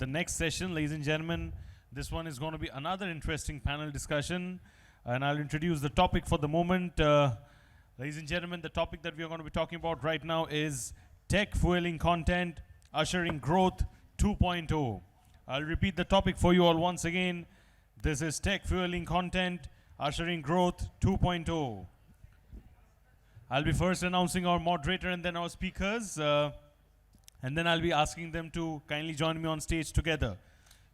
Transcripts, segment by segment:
the next session, ladies and gentlemen. This one is going to be another interesting panel discussion, and I'll introduce the topic for the moment. Ladies and gentlemen, the topic that we are going to be talking about right now is tech fueling content, ushering growth 2.0. I'll repeat the topic for you all once again. This is tech fueling content, ushering growth 2.0. I'll be first announcing our moderator and then our speakers, and then I'll be asking them to kindly join me on stage together.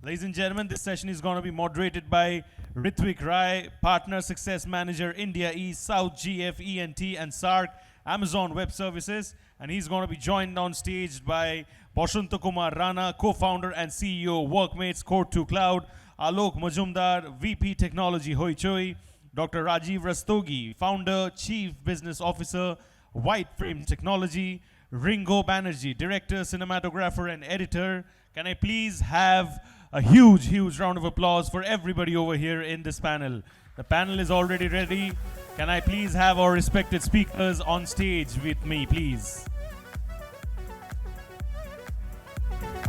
Ladies and gentlemen, this session is going to be moderated by Ritvik Rai, Partner Success Manager, India East, South GF, ENT, and SARC, Amazon Web Services. And he's going to be joined on stage by Kumar, Rana, co-founder and CEO, Workmates, Core 2 Cloud, Aloke Majumder, VP Technology, Hoichoi, Dr. Rajeev Rastogi, Founder, Chief Business Officer, White Frame Technology, Riingo Banerjeee, Director, Cinematographer, and Editor. Can I please have a huge, huge round of applause for everybody over here in this panel? The panel is already ready. Can I please have our respected speakers on stage with me, please?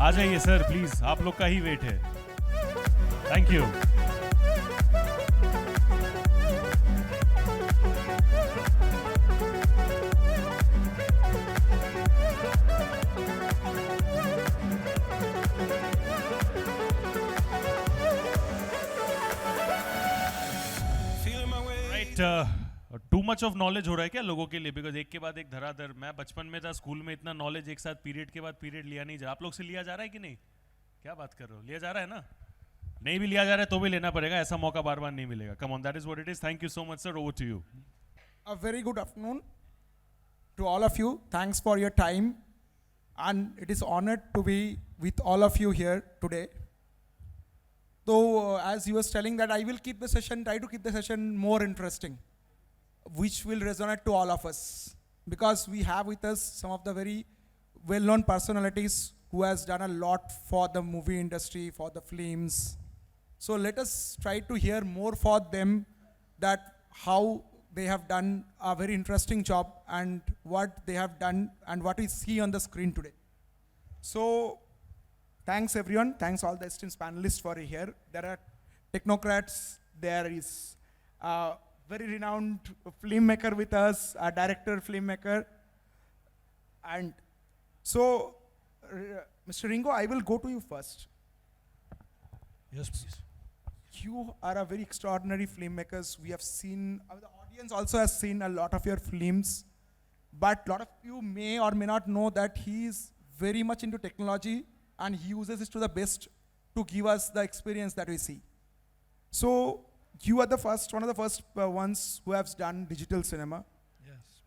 आ जाइए sir, please. आप लोग का ही wait है. Thank you. Too much of knowledge हो रहा है क्या लोगों के लिए? बिकॉज एक के बाद एक धराधर. मैं बचपन में था, स्कूल में इतना नॉलेज एक साथ पीरियड के बाद पीरियड लिया नहीं जा. आप लोग से लिया जा रहा है कि नहीं? क्या बात कर रहे हो? लिया जा रहा है ना? नहीं भी लिया जा रहा है तो भी लेना पड़ेगा. ऐसा मौका बार बार नहीं मिलेगा. Come on, that is what it is. Thank you so much sir. Over to you. A very good afternoon to all of you. Thanks for your time, and it is honored to be with all of you here today. So as you was telling that I will try to keep the session more interesting, which will resonate to all of us, because we have with us some of the very well-known personalities who has done a lot for the movie industry, for the films. So let us try to hear more for them, that how they have done a very interesting job and what they have done and what we see on the screen today. So thanks everyone, thanks all the esteemed panelists for here. There are technocrats, there is very renowned filmmaker with us, a director, filmmaker. And so, Mr. Riingo, I will go to you first. Yes, please. You are a very extraordinary filmmakers. We have seen, the audience also has seen a lot of your films, but a lot of you may or may not know that he is very much into technology and he uses it to the best to give us the experience that we see. So, you are the first, one of the first ones who has done digital cinema. Yes.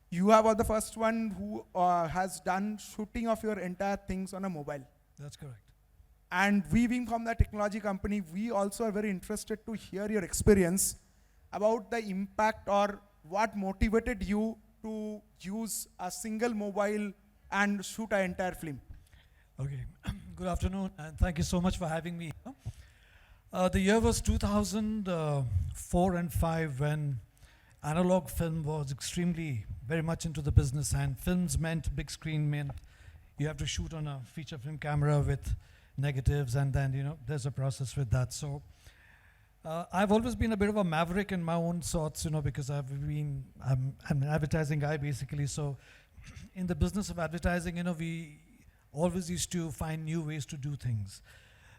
You are the first one who has done shooting of your entire things on a mobile. That's correct. And we being from the technology company, we also are very interested to hear your experience about the impact or what motivated you to use a single mobile and shoot an entire film. Okay. Good afternoon, and thank you so much for having me. The year was 2004 and 5, when analog film was extremely, very much into the business, and films meant, big screen meant you have to shoot on a feature film camera with negatives, and then, there's a process with that. So I've always been a bit of a maverick in my own sorts, because I'm an advertising guy basically. So in the business of advertising, we always used to find new ways to do things.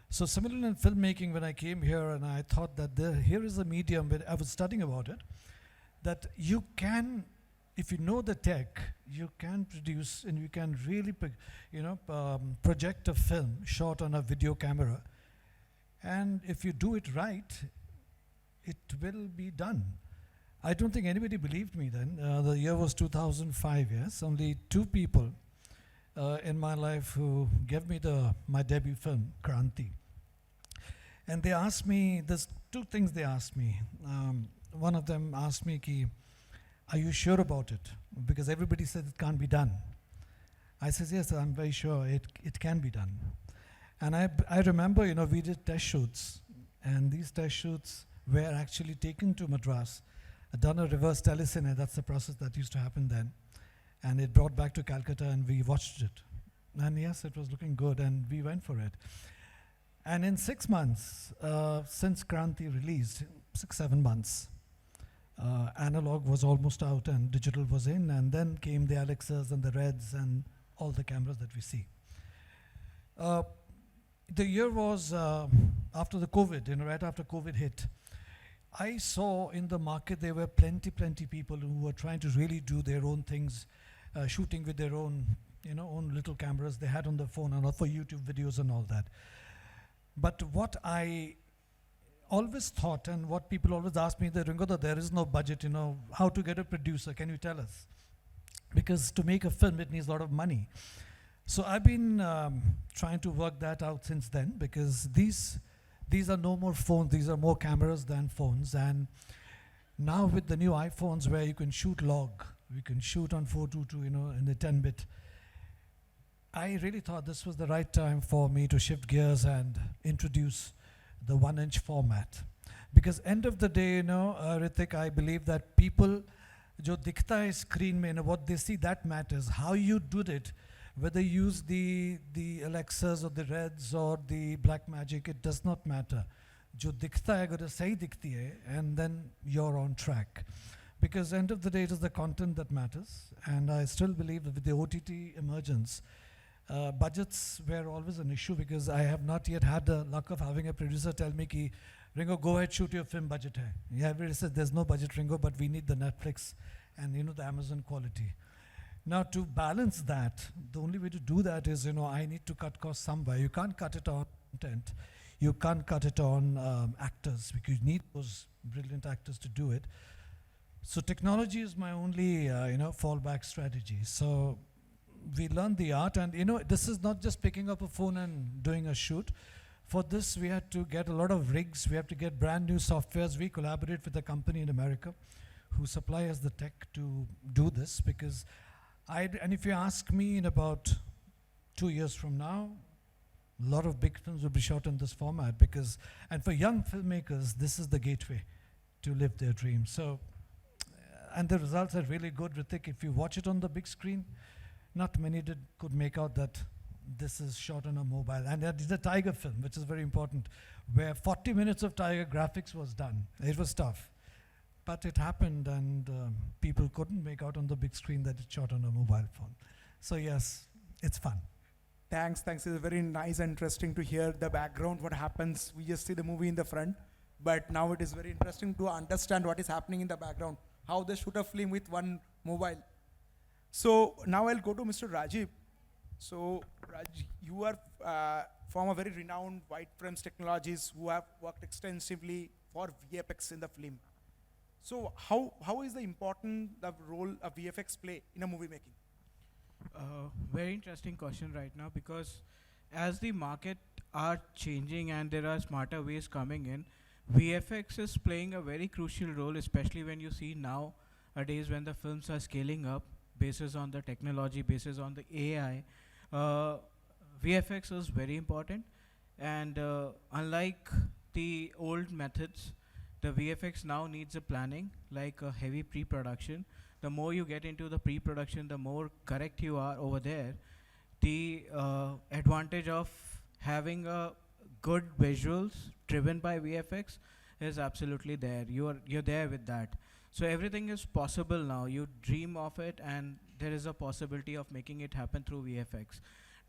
So similarly in filmmaking, when I came here and I thought that here is a medium, where I was studying about it, that you can, if you know the tech, you can produce and you can really, project a film shot on a video camera. And if you do it right, it will be done. I don't think anybody believed me then. The year was 2005, yes. Only 2 people in my life who gave me my debut film, Kranti. And they asked me, there's 2 things they asked me. One of them asked me, are you sure about it? Because everybody said it can't be done. I said, yes, I'm very sure it can be done. And I remember, we did test shoots. And these test shoots were actually taken to Madras, done a reverse telecine, that's the process that used to happen then. And it brought back to Calcutta and we watched it. And yes, it was looking good and we went for it. And in 6 months, since Kranti released, 6, 7 months, analog was almost out and digital was in, and then came the Alexas and the Reds and all the cameras that we see. The year was after the COVID, right after COVID hit. I saw in the market there were plenty people who were trying to really do their own things, shooting with their own, own little cameras they had on their phone and all for YouTube videos and all that. But what I always thought, and what people always ask me, that Riingo, there is no budget, how to get a producer, can you tell us? Because to make a film, it needs a lot of money. So I've been trying to work that out since then, because these are no more phones, these are more cameras than phones. And now with the new iPhones where you can shoot log, we can shoot on 422, in the 10-bit. I really thought this was the right time for me to shift gears and introduce the 1-inch format. Because end of the day, Ritik, I believe that people, jo dikhta hai screen mein, what they see, that matters. How you did it, whether you use the Alexas or the Reds or the Black Magic, it does not matter. Jo dikhta hai, agar sahi dikhti hai, and then you're on track. Because end of the day, it is the content that matters. And I still believe that with the OTT emergence, budgets were always an issue, because I have not yet had the luck of having a producer tell me, ki, Riingo, go ahead, shoot your film, budget hai. Yeah, everybody says there's no budget, Riingo, but we need the Netflix and the Amazon quality. Now, to balance that, the only way to do that is, I need to cut costs somewhere. You can't cut it on content. You can't cut it on actors, because you need those brilliant actors to do it. So technology is my only, fallback strategy. So we learned the art, and this is not just picking up a phone and doing a shoot. For this, we had to get a lot of rigs. We have to get brand new softwares. We collaborate with a company in America who supply us the tech to do this, because and if you ask me, in about 2 years from now, a lot of big films will be shot in this format, and for young filmmakers, this is the gateway to live their dreams. So, and the results are really good, Ritik. If you watch it on the big screen, not many could make out that this is shot on a mobile. And it's a Tiger film, which is very important, where 40 minutes of Tiger graphics was done. It was tough. But it happened, and people couldn't make out on the big screen that it's shot on a mobile phone. So yes, it's fun. Thanks. It's very nice and interesting to hear the background, what happens. We just see the movie in the front, but now it is very interesting to understand what is happening in the background, how they shoot a film with one mobile. So now I'll go to Mr. Rajeev. So Raj, you are from a very renowned wide frames technologies who have worked extensively for VFX in the film. So how is the important the role of VFX play in a movie making? Very interesting question right now, because as the market are changing and there are smarter ways coming in, VFX is playing a very crucial role, especially when you see nowadays when the films are scaling up, basis on the technology, basis on the AI. VFX is very important, and unlike the old methods, the VFX now needs a planning, like a heavy pre-production. The more you get into the pre-production, the more correct you are over there. The advantage of having a good visuals driven by VFX is absolutely there. You're there with that. So everything is possible now. You dream of it, and there is a possibility of making it happen through VFX.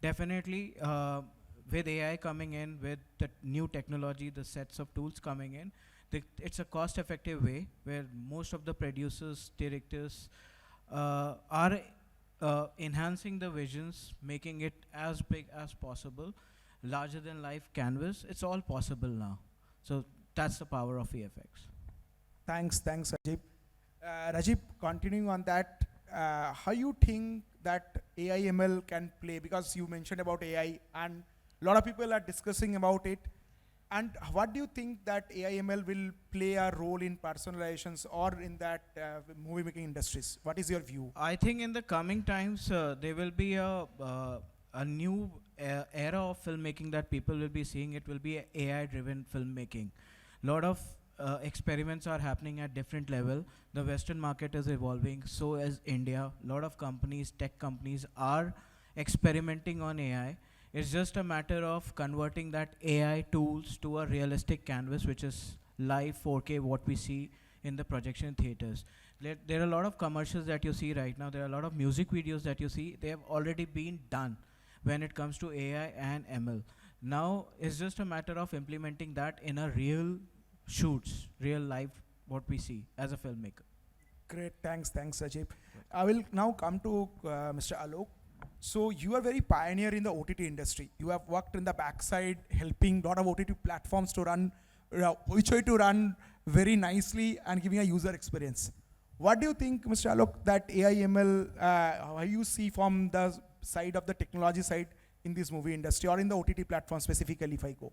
Definitely, with AI coming in, with the new technology, the sets of tools coming in, it's a cost-effective way where most of the producers, directors are enhancing the visions, making it as big as possible, larger than life canvas. It's all possible now. So that's the power of VFX. Thanks, Rajeev. Rajeev, continuing on that, how you think that AI ML can play? Because you mentioned about AI, and a lot of people are discussing about it. And what do you think that AI ML will play a role in personalizations or in that movie making industries? What is your view? I think in the coming times, there will be a new era of filmmaking that people will be seeing. It will be AI-driven filmmaking. Lot of experiments are happening at different level. The Western market is evolving, so is India. Lot of companies, tech companies are experimenting on AI. It's just a matter of converting that AI tools to a realistic canvas, which is live 4K, what we see in the projection theaters. There are a lot of commercials that you see right now. There are a lot of music videos that you see. They have already been done when it comes to AI and ML. Now it's just a matter of implementing that in a real shoots, real life, what we see as a filmmaker. Great, thanks, Rajeev. I will now come to Mr. Aloke. So you are very pioneer in the OTT industry. You have worked in the backside, helping a lot of OTT platforms to run, Hoichoi to run very nicely and giving a user experience. What do you think, Mr. Aloke, that AI ML, how you see from the side of the technology side in this movie industry or in the OTT platform specifically, if I go?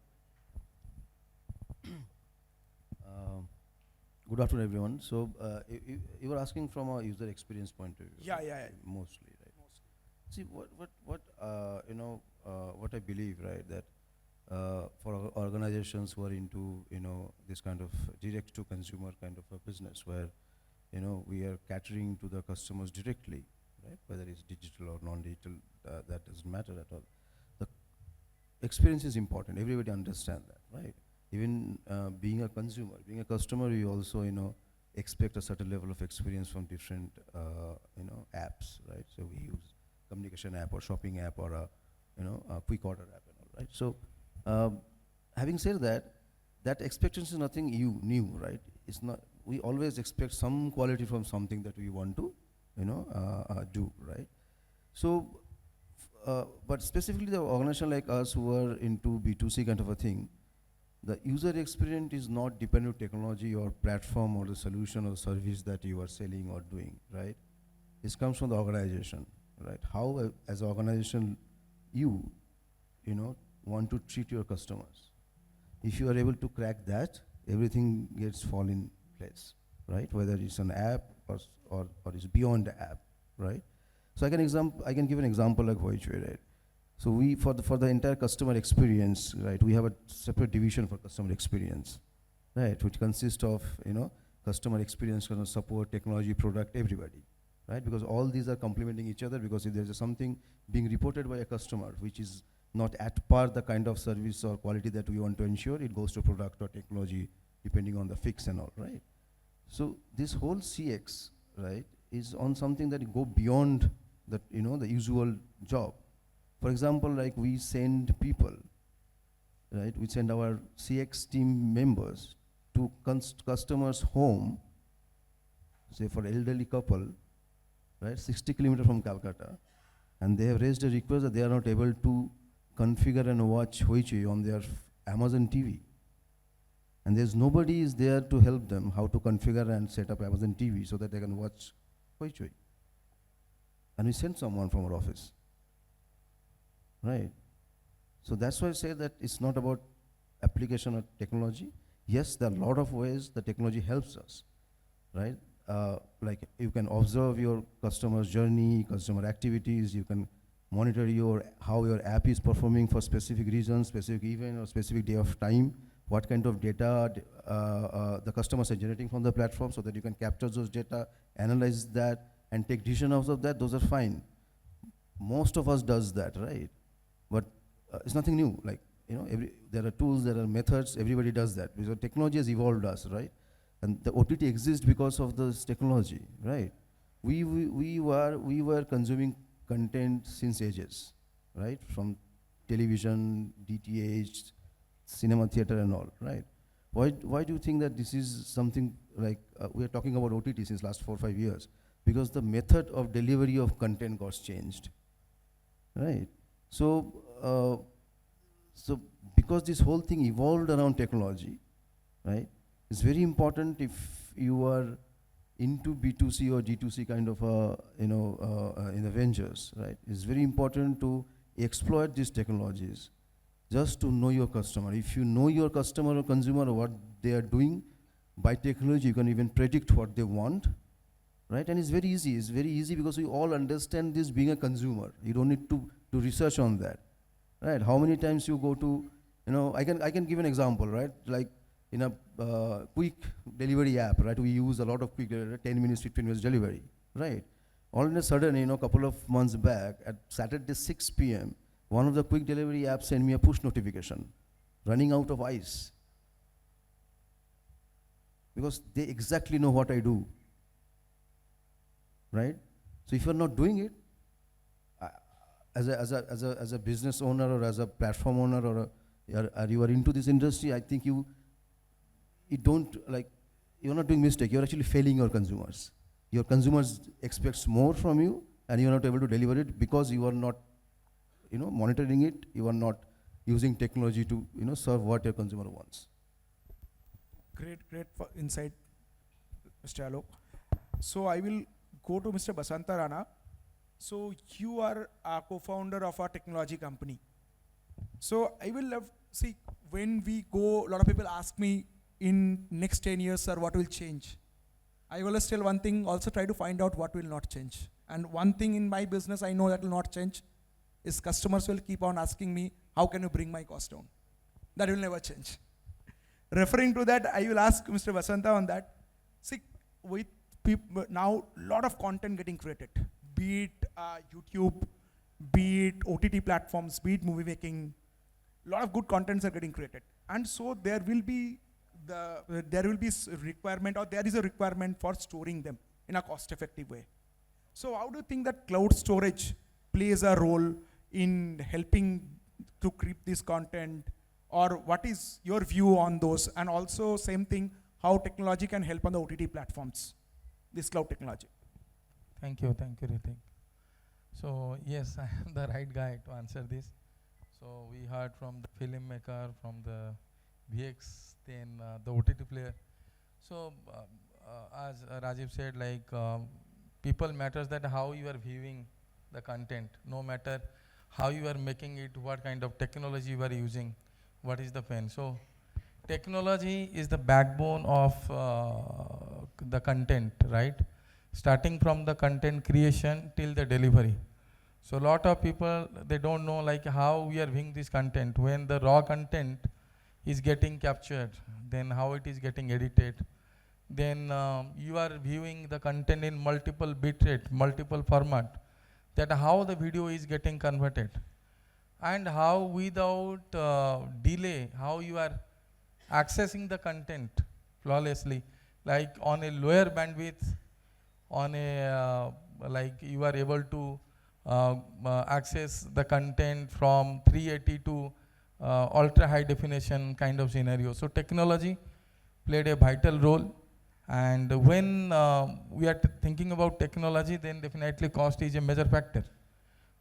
Good afternoon, everyone. So you were asking from a user experience point of view. Yeah, right? yeah. Mostly, right? See, what I believe, right, that for organizations who are into, this kind of direct to consumer kind of a business where, we are catering to the customers directly, right? Whether it's digital or non-digital, that doesn't matter at all. The experience is important. Everybody understand that, right? Even being a consumer, being a customer, you also, expect a certain level of experience from different, apps, right? So we use communication app or shopping app or a quick order app and all, right? So having said that, that expectation is nothing new, right? It's not. We always expect some quality from something that we want to, do, right? So, but specifically the organization like us who are into B2C kind of a thing, the user experience is not dependent on technology or platform or the solution or service that you are selling or doing, right? It comes from the organization, right? How, as an organization, you want to treat your customers. If you are able to crack that, everything gets fall in place, right? Whether it's an app or it's beyond the app, right? So I can give an example like Hoichoi, right? So we, for the entire customer experience, right, we have a separate division for customer experience, right, which consists of, customer experience, support, technology, product, everybody, right? Because all these are complementing each other, because if there's something being reported by a customer which is not at par the kind of service or quality that we want to ensure, it goes to product or technology, depending on the fix and all, right? So this whole CX, right, is on something that go beyond the, the usual job. For example, like we send people, right? We send our CX team members to customers' home, say for elderly couple, right, 60 kilometers from Kolkata, and they have raised a request that they are not able to configure and watch Hoichoi on their Amazon TV. And there's nobody is there to help them how to configure and set up Amazon TV so that they can watch Hoichoi. And we sent someone from our office. Right. So that's why I say that it's not about application of technology. Yes, there are a lot of ways the technology helps us, right? Like you can observe your customer's journey, customer activities, you can monitor how your app is performing for specific reasons, specific event or specific day of time, what kind of data the customers are generating from the platform so that you can capture those data, analyze that, and take decision out of that. Those are fine. Most of us does that, right? But it's nothing new. Like, there are tools, there are methods, everybody does that. Because technology has evolved us, right? And the OTT exists because of this technology, right? We were consuming content since ages, right? From television, DTH, cinema theater and all, right? Why do you think that this is something like, we are talking about OTT since last 4 or 5 years? Because the method of delivery of content got changed, right? So, because this whole thing evolved around technology, right? It's very important if you are into B2C or G2C kind of in the ventures, right? It's very important to exploit these technologies just to know your customer. If you know your customer or consumer or what they are doing, by technology you can even predict what they want, right? And it's very easy. It's very easy because we all understand this being a consumer. You don't need to research on that, right? How many times you go to, I can give an example, right? Like in a quick delivery app, right? We use a lot of quick 10 minutes, 15 minutes delivery, right? All of a sudden, a couple of months back, at Saturday 6 p.m., one of the quick delivery apps sent me a push notification, running out of ice. Because they exactly know what I do, right? So if you're not doing it, as a business owner or as a platform owner or you are into this industry, I think you don't you're not doing mistake. You're actually failing your consumers. Your consumers expects more from you, and you're not able to deliver it because you are not, monitoring it. You are not using technology to, serve what your consumer wants. Great insight, Mr. Aloke. So I will go to Mr. Basanta Rana. So you are a co-founder of a technology company. So I will see, when we go, a lot of people ask me in next 10 years, sir, what will change? I will tell one thing, also try to find out what will not change. And one thing in my business I know that will not change is customers will keep on asking me, how can you bring my cost down? That will never change. Referring to that, I will ask Mr. Basanta on that. See, with people now, a lot of content getting created, be it YouTube, be it OTT platforms, be it movie making, a lot of good contents are getting created. And so there will be requirement, or there is a requirement for storing them in a cost-effective way. So how do you think that cloud storage plays a role in helping to keep this content? Or what is your view on those? And also same thing, how technology can help on the OTT platforms, this cloud technology. Thank you, Ritik. So yes, I am the right guy to answer this. So we heard from the filmmaker, from the VX, then the OTT player. So as Rajeev said, people matters that how you are viewing the content, no matter how you are making it, what kind of technology you are using, what is the pen. So technology is the backbone of the content, right? Starting from the content creation till the delivery. So a lot of people, they don't know how we are viewing this content. When the raw content is getting captured, then how it is getting edited. Then you are viewing the content in multiple bitrate, multiple format, that how the video is getting converted. And how without delay, how you are accessing the content flawlessly, like on a lower bandwidth, on a, you are able to access the content from 380 to ultra high definition kind of scenario. So technology played a vital role. And when we are thinking about technology, then definitely cost is a major factor.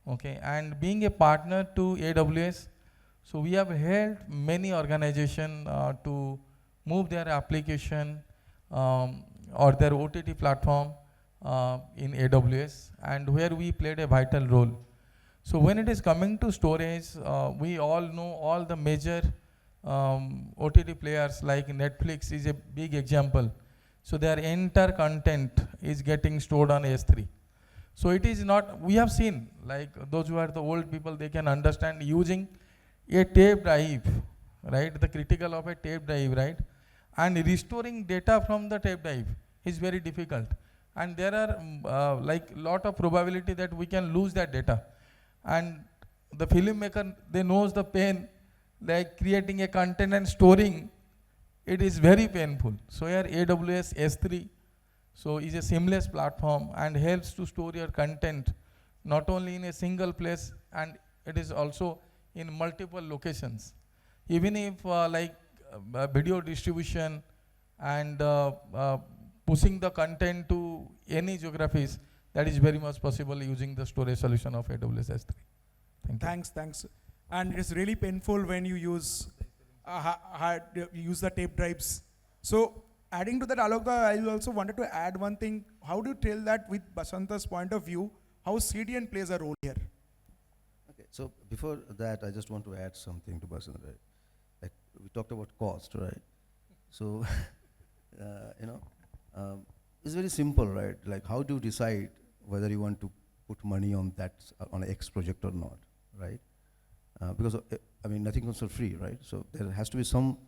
Okay, and being a partner to AWS, so we have helped many organizations to move their application or their OTT platform in AWS, and where we played a vital role. So when it is coming to storage, we all know all the major OTT players like Netflix is a big example. So their entire content is getting stored on S3. So it is not, we have seen, those who are the old people, they can understand using a tape drive, right? The critical of a tape drive, right? And restoring data from the tape drive is very difficult. And there are lot of probability that we can lose that data. And the filmmaker, they knows the pain, creating a content and storing, it is very painful. So here AWS S3, so is a seamless platform and helps to store your content not only in a single place, and it is also in multiple locations. Even if video distribution and pushing the content to any geographies, that is very much possible using the storage solution of AWS S3. Thank you. Thanks. And it's really painful when you use the tape drives. So adding to that, Aloke, I also wanted to add one thing. How do you tell that with Basanta's point of view, how CDN plays a role here? Okay, so before that, I just want to add something to Basanta. Right? We talked about cost, right? So, it's very simple, right? How do you decide whether you want to put money on that, on X project or not, right? Because, nothing comes for free, right? So there has to be some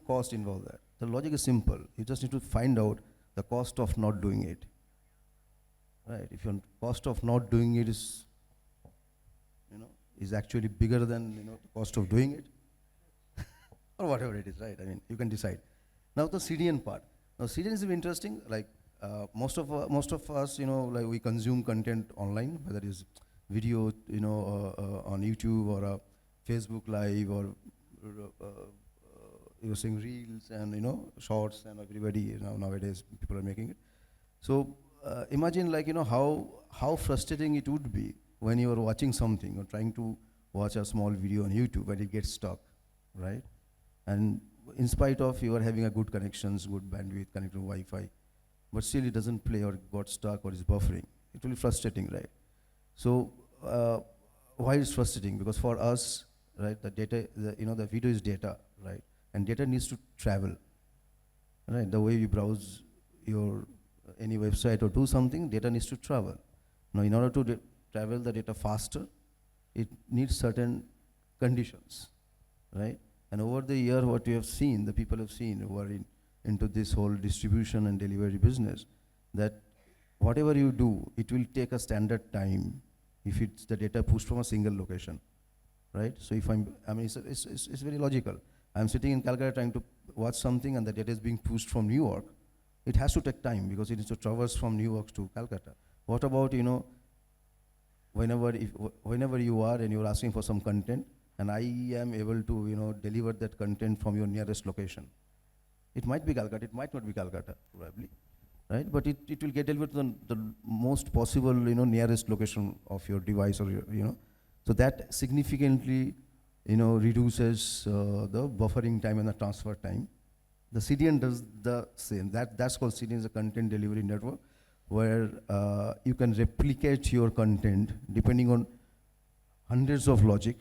cost involved there. The logic is simple. You just need to find out the cost of not doing it, right? If your cost of not doing it is, is actually bigger than the cost of doing it, or whatever it is, right? I mean, you can decide. Now the CDN part. Now CDN is interesting. Like most of us, like we consume content online, whether it's video, on YouTube or Facebook Live, or you're seeing reels and shorts, and everybody nowadays people are making it. So imagine like how frustrating it would be when you are watching something or trying to watch a small video on YouTube and it gets stuck, right? And in spite of you are having a good connections, good bandwidth, connected to Wi-Fi, but still it doesn't play or got stuck or is buffering. It will be frustrating, right? So why is frustrating? Because for us, right, the data, the video is data, right? And data needs to travel, right? The way you browse your any website or do something, data needs to travel. Now, in order to travel the data faster, it needs certain conditions, right? And over the year, what we have seen, the people have seen who are into this whole distribution and delivery business, that whatever you do, it will take a standard time if it's the data pushed from a single location, right? So if I mean, it's very logical. I'm sitting in Calcutta trying to watch something and the data is being pushed from New York. It has to take time because it needs to traverse from New York to Calcutta. What about, whenever you are and you're asking for some content, and I am able to, deliver that content from your nearest location. It might be Calcutta, it might not be Calcutta, probably, right? But it will get delivered to the most possible, nearest location of your device or your, so that significantly, reduces the buffering time and the transfer time. The CDN does the same. That's called CDN, is a content delivery network, where you can replicate your content depending on hundreds of logic,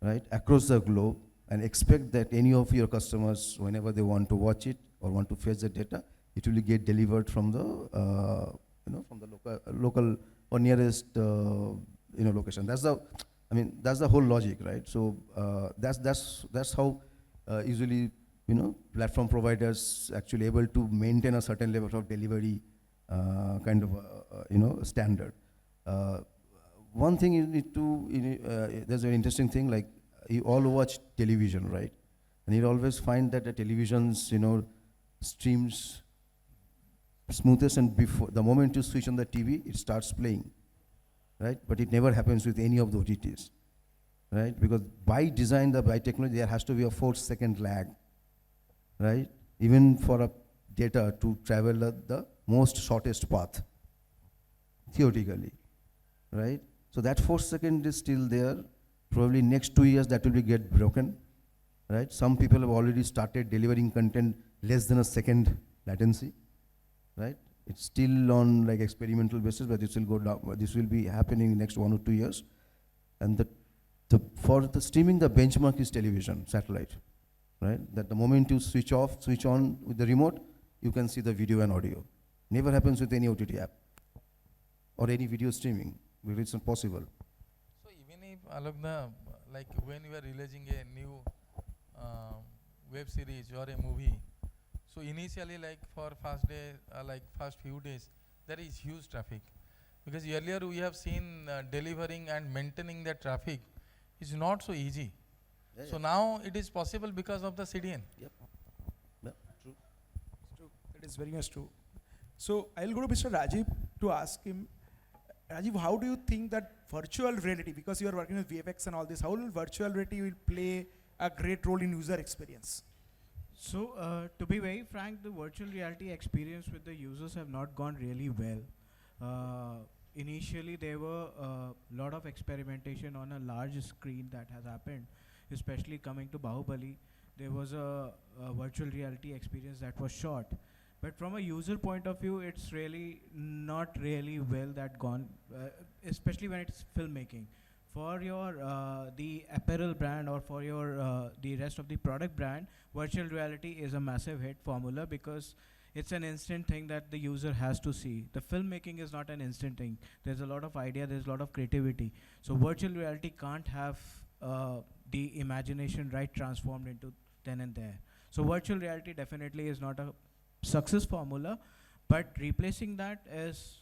right, across the globe, and expect that any of your customers, whenever they want to watch it or want to fetch the data, it will get delivered from the, from the local or nearest, location. That's the whole logic, right? So that's how usually, platform providers actually able to maintain a certain level of delivery kind of, standard. One thing you need to, there's an interesting thing, like you all watch television, right? And you always find that the television's, streams smoothest, and before the moment you switch on the TV, it starts playing, right? But it never happens with any of the OTTs, right? Because by design, by technology, there has to be a 4-second lag, right? Even for a data to travel the most shortest path, theoretically, right? So that 4 second is still there. Probably next 2 years that will be get broken, right? Some people have already started delivering content less than a second latency, right? It's still on like experimental basis, but this will go down. This will be happening next 1 or 2 years. And for the streaming, the benchmark is television, satellite, right? That the moment you switch on with the remote, you can see the video and audio. Never happens with any OTT app or any video streaming, because it's not possible. So even if Aloke, like when you are releasing a new web series or a movie, so initially like for first day, like first few days, there is huge traffic, because earlier we have seen delivering and maintaining the traffic is not so easy. Yeah, so now it is possible because of the CDN. Yep. Yep. True. It's true. It is very much true. So I'll go to Mr. Rajeev to ask him, Rajeev, how do you think that virtual reality, because you are working with VFX and all this, how will virtual reality will play a great role in user experience? So, to be very frank, the virtual reality experience with the users have not gone really well. Initially, there were a lot of experimentation on a large screen that has happened, especially coming to Bahubali. There was a virtual reality experience that was shot. But from a user point of view, it's really not really well that gone, especially when it's filmmaking. For your the apparel brand or for your the rest of the product brand, virtual reality is a massive hit formula because it's an instant thing that the user has to see. The filmmaking is not an instant thing. There's a lot of idea, there's a lot of creativity. So virtual reality can't have the imagination right transformed into then and there. So virtual reality definitely is not a success formula, but replacing that is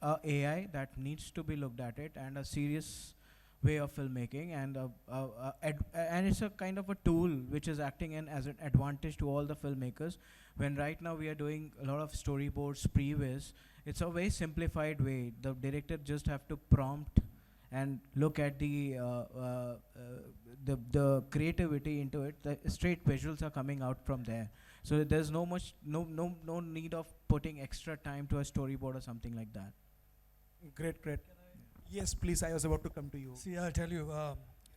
AI that needs to be looked at it, and a serious way of filmmaking, and and it's a kind of a tool which is acting in as an advantage to all the filmmakers. When right now we are doing a lot of storyboards, previs, it's a very simplified way. The director just have to prompt and look at the creativity into it. The straight visuals are coming out from there. So there's no need of putting extra time to a storyboard or something like that. Great, great. Yes, please, I was about to come to you. See, I'll tell you,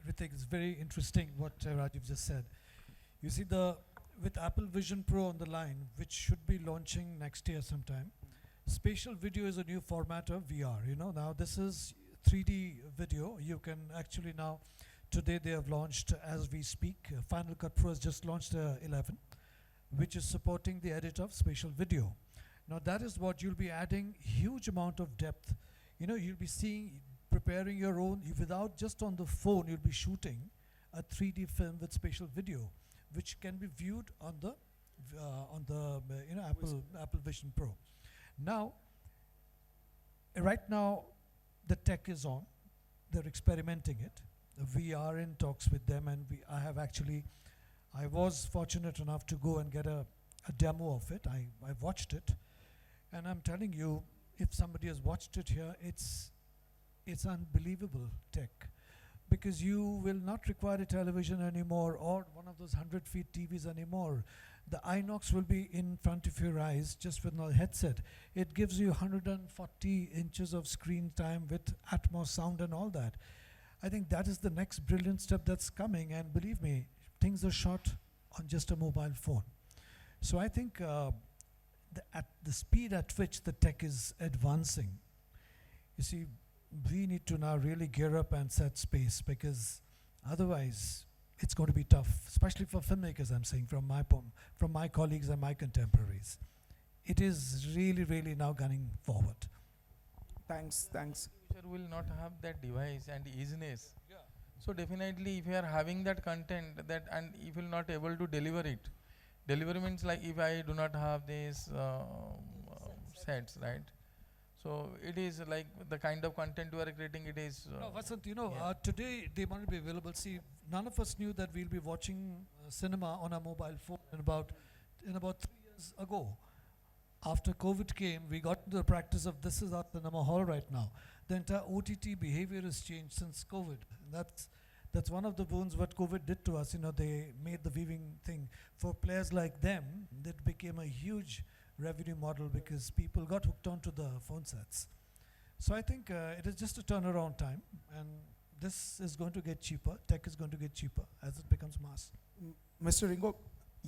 Ritik, it's very interesting what Rajeev just said. You see, with Apple Vision Pro on the line, which should be launching next year sometime, spatial video is a new format of VR. Now this is 3D video. You can actually now, today they have launched as we speak. Final Cut Pro has just launched 11, which is supporting the edit of spatial video. Now that is what you'll be adding huge amount of depth. You'll be seeing, preparing your own, without just on the phone, you'll be shooting a 3D film with spatial video, which can be viewed on the Apple Vision Pro. Now, right now, the tech is on. They're experimenting it. We are in talks with them, and I was fortunate enough to go and get a demo of it. I watched it, and I'm telling you, if somebody has watched it here, it's unbelievable tech, because you will not require a television anymore or one of those 100-feet TVs anymore. The Inox will be in front of your eyes just with a headset. It gives you 140 inches of screen time with Atmos sound and all that. I think that is the next brilliant step that's coming, and believe me, things are shot on just a mobile phone. So I think at the speed at which the tech is advancing, you see, we need to now really gear up and set space, because otherwise it's going to be tough, especially for filmmakers, I'm saying, from my colleagues and my contemporaries. It is really, really now gunning forward. Thanks. Future will not have that device and easiness. Yeah. So definitely, if you are having that content, and if you are not able to deliver it, delivery means like if I do not have these sets, right? So it is like the kind of content you are creating, it is... no, Vasant, today they want to be available. See, none of us knew that we'll be watching cinema on a mobile phone in about 3 years ago. After COVID came, we got into the practice of this is our cinema hall right now. The entire OTT behavior has changed since COVID. That's one of the boons what COVID did to us. They made the viewing thing. For players like them, that became a huge revenue model, because people got hooked onto the phone sets. So I think it is just a turnaround time, and this is going to get cheaper. Tech is going to get cheaper as it becomes mass. Mr. Riingo,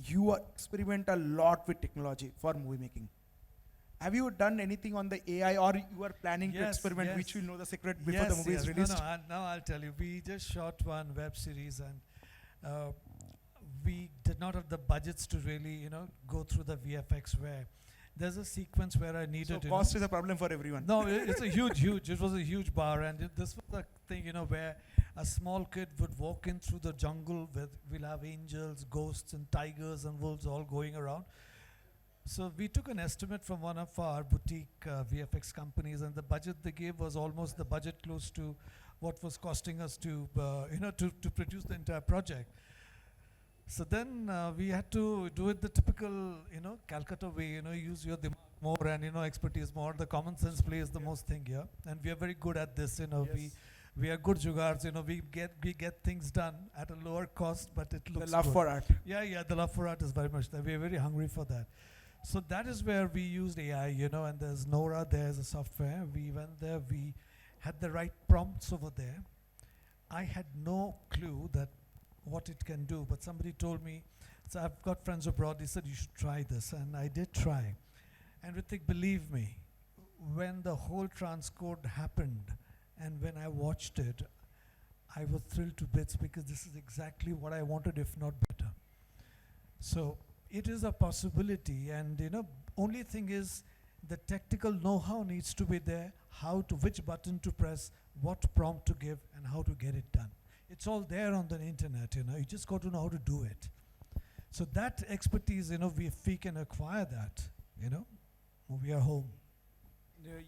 you experiment a lot with technology for movie making. Have you done anything on the AI, or you are planning to experiment, which we'll know the secret before the movie is released? Now I'll tell you. We just shot one web series, and we did not have the budgets to really, go through the VFX, where there's a sequence where I needed... So cost is a problem for everyone. No, it's a huge, it was a huge bar, and this was the thing, where a small kid would walk in through the jungle where we'll have angels, ghosts, and tigers and wolves all going around. So we took an estimate from one of our boutique VFX companies, and the budget they gave was almost the budget close to what was costing us to produce the entire project. So then we had to do it the typical, Calcutta way, use your dimag more and, expertise more. The common sense plays the most thing here. And we are very good at this, we are good jugars, we get things done at a lower cost, but it looks The love good. for art. Yeah, the love for art is very much there. We are very hungry for that. So that is where we used AI, and there's Nora, there's a software. We went there, we had the right prompts over there. I had no clue that what it can do, but somebody told me, so I've got friends abroad, they said you should try this, and I did try. And Ritik, believe me, when the whole transcode happened, and when I watched it, I was thrilled to bits, because this is exactly what I wanted, if not better. So it is a possibility, and only thing is the technical know-how needs to be there, which button to press, what prompt to give, and how to get it done. It's all there on the internet, you just got to know how to do it. So that expertise, if we can acquire that, we are home.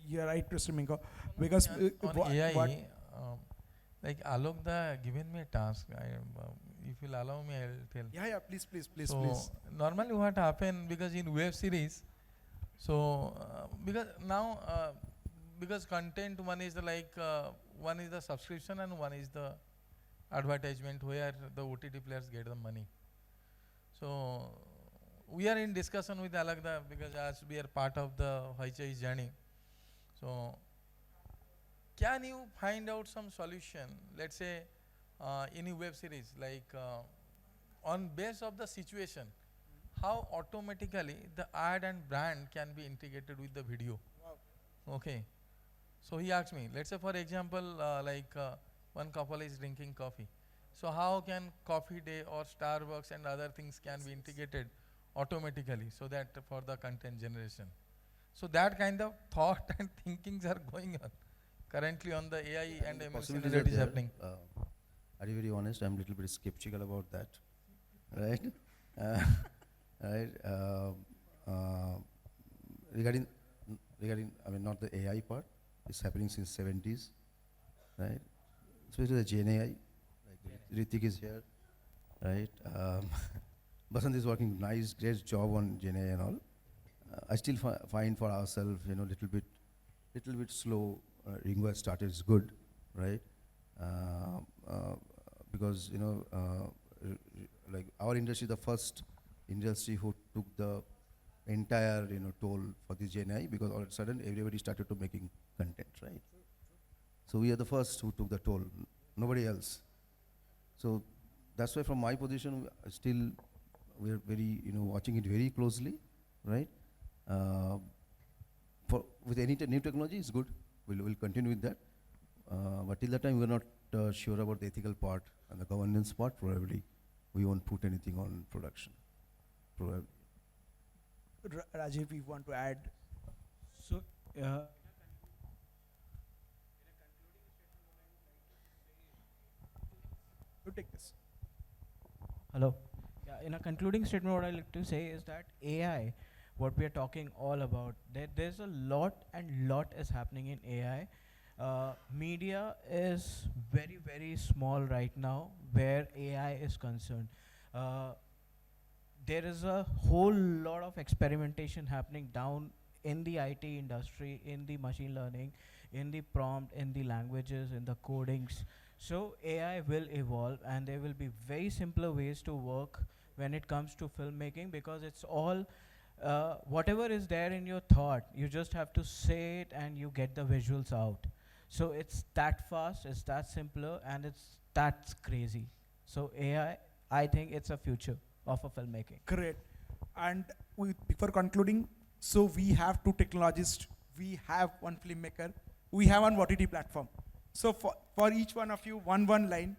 You're right, Mr. Riingo. Because on AI, Like Alok given me a task. If you'll allow me, I'll tell. Yeah, please, So please. normally what happen, because in web series, so because now because content, one is one is the subscription and one is the advertisement where the OTT players get the money. So we are in discussion with Alok because as we are part of the Hoichoi journey. So can you find out some solution, let's say in a web series, on base of the situation, how automatically the ad and brand can be integrated with the video? Okay. So he asked me, let's say for example, one couple is drinking coffee. So how can Coffee Day or Starbucks and other things can be integrated automatically so that for the content generation? So that kind of thought and thinkings are going on currently on the AI and ML Possibilities that are is there. happening. Are you very honest? I'm a little bit skeptical about that. Right? Right? Regarding, I mean, not the AI part, it's happening since 70s, right? Especially the Gen AI, like Ritik is here, right? Basanta is working great job on Gen AI and all. I still find for ourselves, little bit slow. Riingo has started, is good, right? Because like our industry, the first industry who took the entire toll for this Gen AI, because all of a sudden everybody started to making content, right? So we are the first who took the toll, nobody else. So that's why from my position, still we are very watching it very closely, right? With any new technology is good. We'll continue with that. But till that time, we're not sure about the ethical part and the governance part. Probably we won't put anything on production. Probably. Rajeev, you want to add? So, You take this. hello. Yeah, in a concluding statement, what I like to say is that AI, what we are talking all about, there's a lot is happening in AI. Media is very, very small right now where AI is concerned. There is a whole lot of experimentation happening down in the IT industry, in the machine learning, in the prompt, in the languages, in the codings. So AI will evolve and there will be very simpler ways to work when it comes to filmmaking, because it's all whatever is there in your thought, you just have to say it and you get the visuals out. So it's that fast, it's that simpler, and it's that crazy. So AI, I think it's a future of a filmmaking. Great. And before concluding, so we have two technologists, we have one filmmaker, we have one OTT platform. So for each one of you, one line,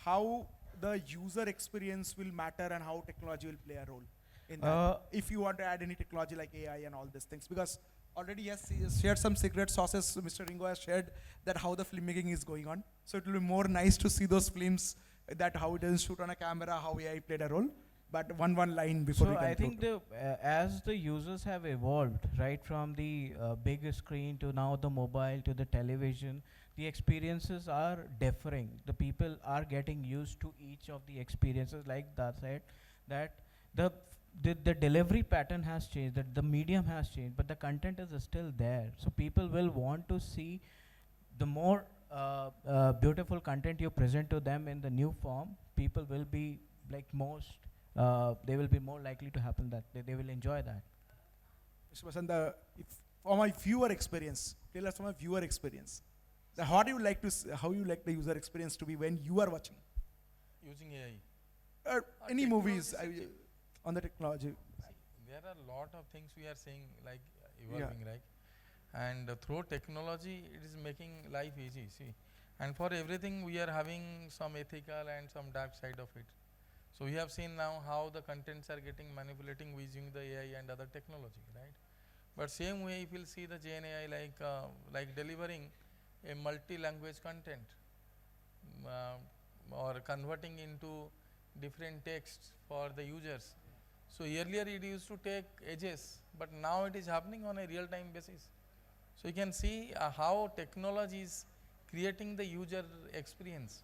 how the user experience will matter and how technology will play a role in that. If you want to add any technology like AI and all these things, because already yes, he has shared some secret sauces. Mr. Riingo has shared that how the filmmaking is going on. So it will be more nice to see those films, that how it is shoot on a camera, how AI played a role. But one line before we So I conclude. think as the users have evolved, right from the big screen to now the mobile to the television, the experiences are differing. The people are getting used to each of the experiences. Like that said, that the delivery pattern has changed, that the medium has changed, but the content is still there. So people will want to see the more beautiful content you present to them in the new form. People will be like they will be more likely to happen that they will enjoy that. Mr. Basanta, from my viewer experience, tell us from a viewer experience, how do you like how you like the user experience to be when you are watching? Using AI. Any movies technology on the technology? There are a lot of things we are saying evolving, right? And through technology, it is making life easy. See, and for everything we are having some ethical and some dark side of it. So we have seen now how the contents are getting manipulating using the AI and other technology, right? But same way, if you'll see the Gen AI like delivering a multi-language content or converting into different texts for the users. So earlier it used to take ages, but now it is happening on a real-time basis. So you can see how technology is creating the user experience.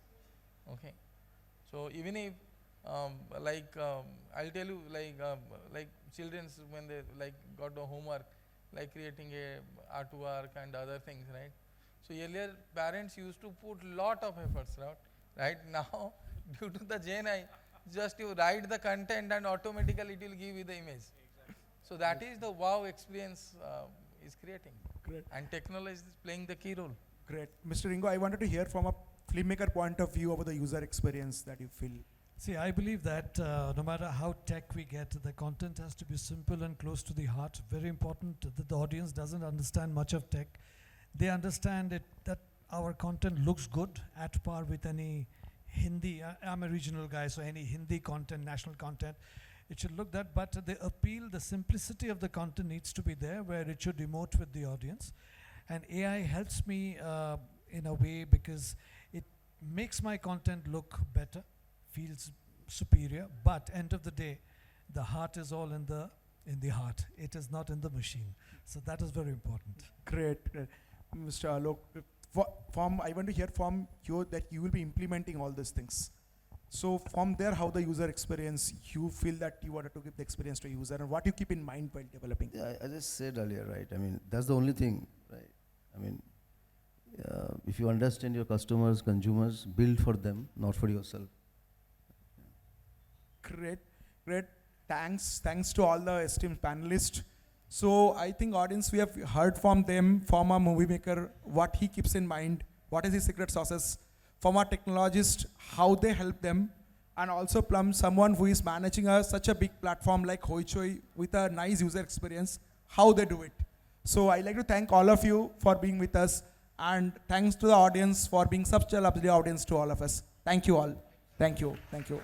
Okay. So even if I'll tell you like children's when they got the homework, like creating a artwork and other things, right? So earlier parents used to put lot of efforts, right? Now due to the Gen I, just you write the content and automatically it will give you the image. So that is the wow experience is creating. Great. And technology is playing the key role. Great. Mr. Riingo, I wanted to hear from a filmmaker point of view about the user experience that you feel. See, I believe that no matter how tech we get, the content has to be simple and close to the heart. Very important that the audience doesn't understand much of tech. They understand it that our content looks good at par with any Hindi. I'm a regional guy, so any Hindi content, national content, it should look that. But the appeal, the simplicity of the content needs to be there, where it should emote with the audience. And AI helps me in a way because it makes my content look better, feels superior, but end of the day, the heart is all in the heart. It is not in the machine. So that is very important. Great, great. Mr. Aloke, I want to hear from you that you will be implementing all these things. So from there, how the user experience, you feel that you wanted to give the experience to user, and what you keep in mind while developing? Yeah, I just said earlier, right? I mean, that's the only thing, right? I mean, if you understand your customers, consumers, build for them, not for yourself. Great, great. Thanks to all the esteemed panelists. So I think audience, we have heard from them, from a movie maker, what he keeps in mind, what is his secret sauces, from a technologist, how they help them, and also from someone who is managing such a big platform like Hoichoi with a nice user experience, how they do it. So I'd like to thank all of you for being with us, and thanks to the audience for being such a lovely audience to all of us. Thank you all. Thank you. Thank you.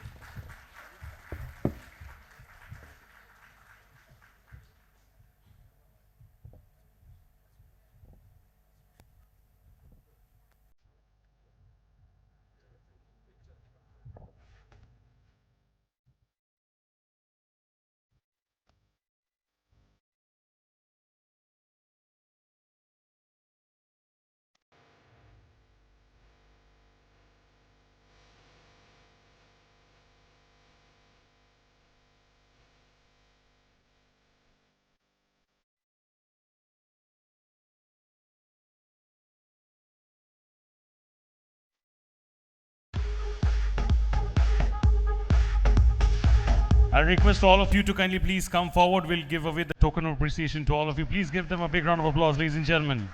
I request all of you to kindly please come forward. We'll give away the token of appreciation to all of you. Please give them a big round of applause, ladies and gentlemen.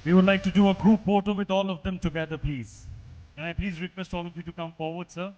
We would like to do a group photo with all of them together, please. Can I please request all of you to come forward, sir?